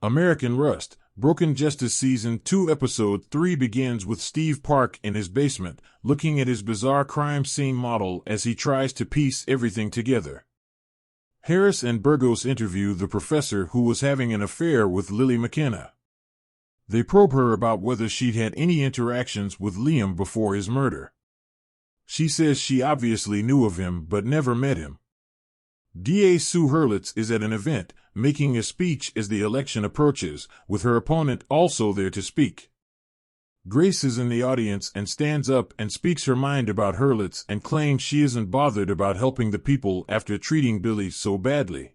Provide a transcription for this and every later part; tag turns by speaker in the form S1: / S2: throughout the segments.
S1: American Rust, Broken Justice Season 2 Episode 3 begins with Steve Park in his basement, looking at his bizarre crime scene model as he tries to piece everything together. Harris and Burgos interview the professor who was having an affair with Lily McKenna. They probe her about whether she'd had any interactions with Liam before his murder. She says she obviously knew of him but never met him. DA Sue Hurlitz is at an event, making a speech as the election approaches, with her opponent also there to speak. Grace is in the audience and stands up and speaks her mind about Hurlitz and claims she isn't bothered about helping the people after treating Billy so badly.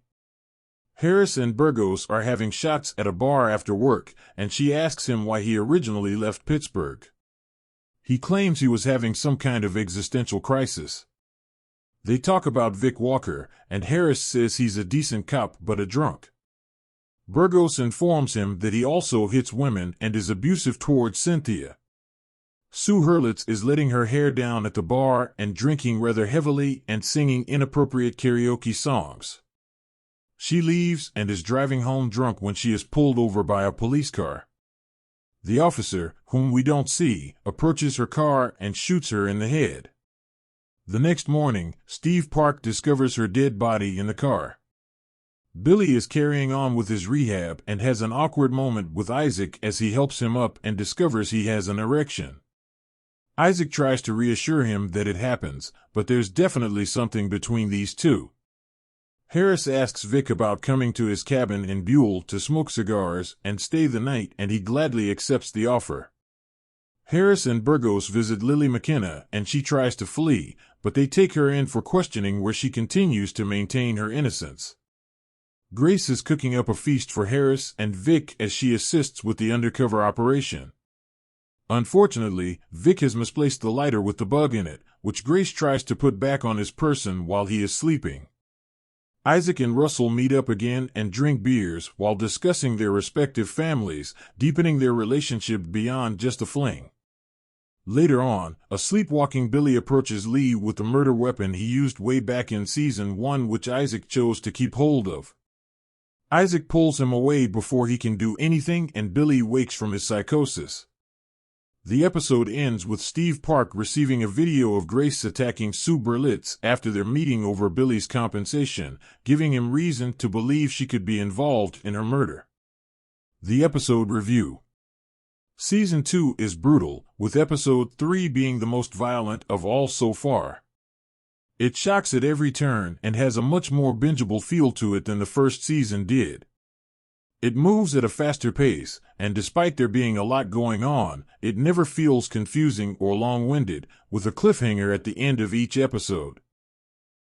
S1: Harris and Burgos are having shots at a bar after work, and she asks him why he originally left Pittsburgh. He claims he was having some kind of existential crisis. They talk about Vic Walker, and Harris says he's a decent cop but a drunk. Burgos informs him that he also hits women and is abusive towards Cynthia. Sue Hurlitz is letting her hair down at the bar and drinking rather heavily and singing inappropriate karaoke songs. She leaves and is driving home drunk when she is pulled over by a police car. The officer, whom we don't see, approaches her car and shoots her in the head. The next morning, Steve Park discovers her dead body in the car. Billy is carrying on with his rehab and has an awkward moment with Isaac as he helps him up and discovers he has an erection. Isaac tries to reassure him that it happens, but there's definitely something between these two. Harris asks Vic about coming to his cabin in Buell to smoke cigars and stay the night, and he gladly accepts the offer. Harris and Burgos visit Lily McKenna and she tries to flee, but they take her in for questioning where she continues to maintain her innocence. Grace is cooking up a feast for Harris and Vic as she assists with the undercover operation. Unfortunately, Vic has misplaced the lighter with the bug in it, which Grace tries to put back on his person while he is sleeping. Isaac and Russell meet up again and drink beers while discussing their respective families, deepening their relationship beyond just a fling. Later on, a sleepwalking Billy approaches Lee with the murder weapon he used way back in Season 1, which Isaac chose to keep hold of. Isaac pulls him away before he can do anything and Billy wakes from his psychosis. The episode ends with Steve Park receiving a video of Grace attacking Sue Hurlitz after their meeting over Billy's compensation, giving him reason to believe she could be involved in her murder. The episode review. Season 2 is brutal, with Episode 3 being the most violent of all so far. It shocks at every turn and has a much more bingeable feel to it than the first season did. It moves at a faster pace, and despite there being a lot going on, it never feels confusing or long-winded, with a cliffhanger at the end of each episode.